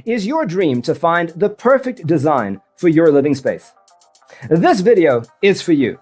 Is your dream to find the perfect design for your living space? This video is for you.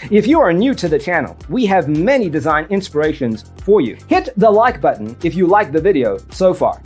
If you are new to the channel, we have many design inspirations for you. Hit the like button if you like the video so far.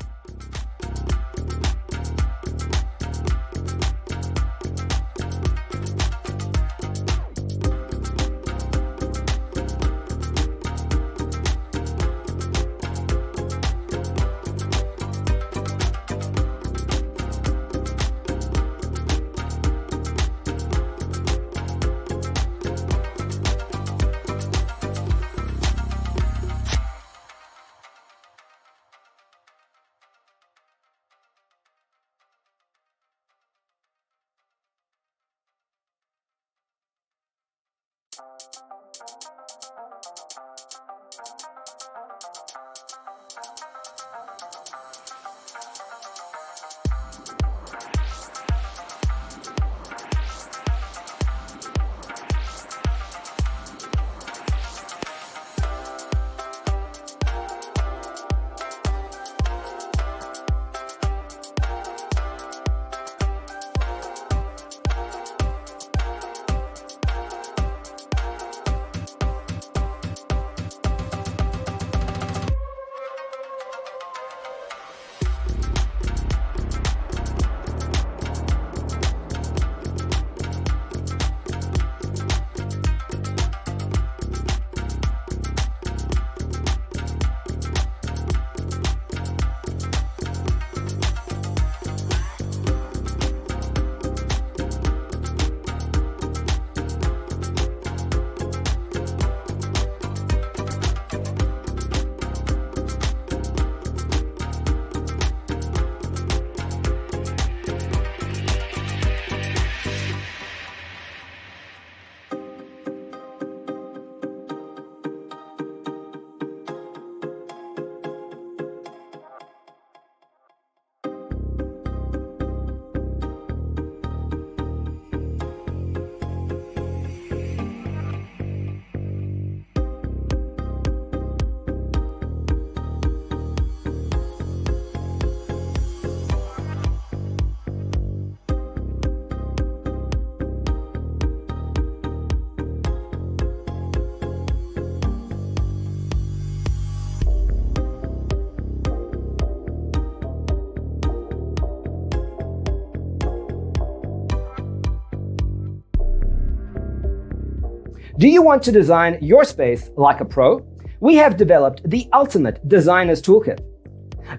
Do you want to design your space like a pro? We have developed the ultimate designer's toolkit.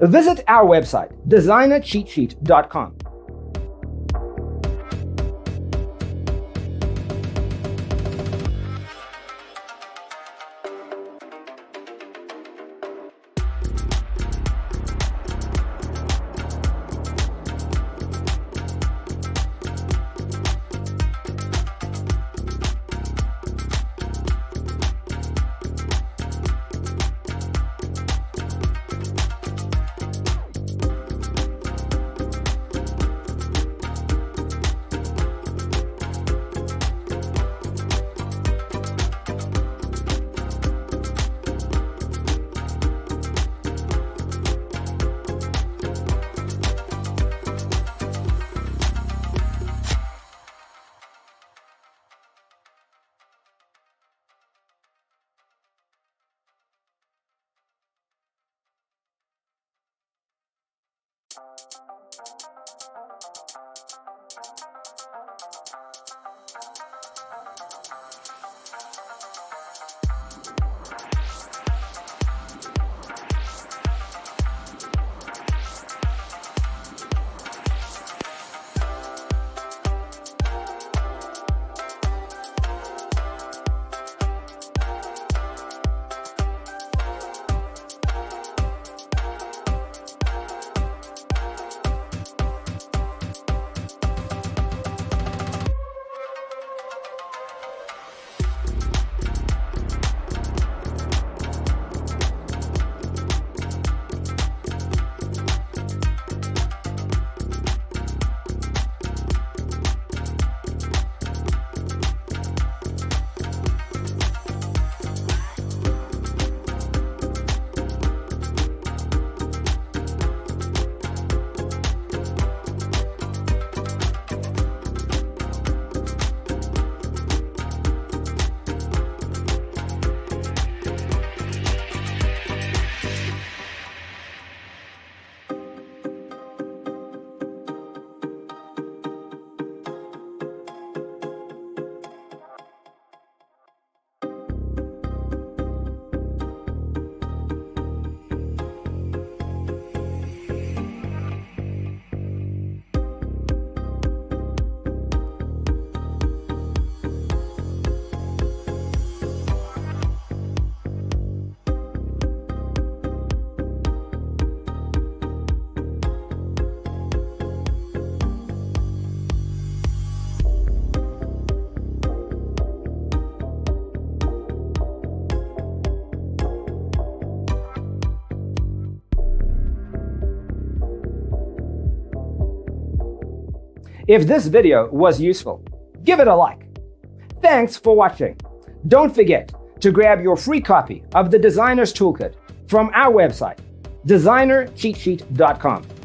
Visit our website, designercheatsheet.com. If this video was useful, give it a like. Thanks for watching. Don't forget to grab your free copy of the Designer's Toolkit from our website, designercheatsheet.com.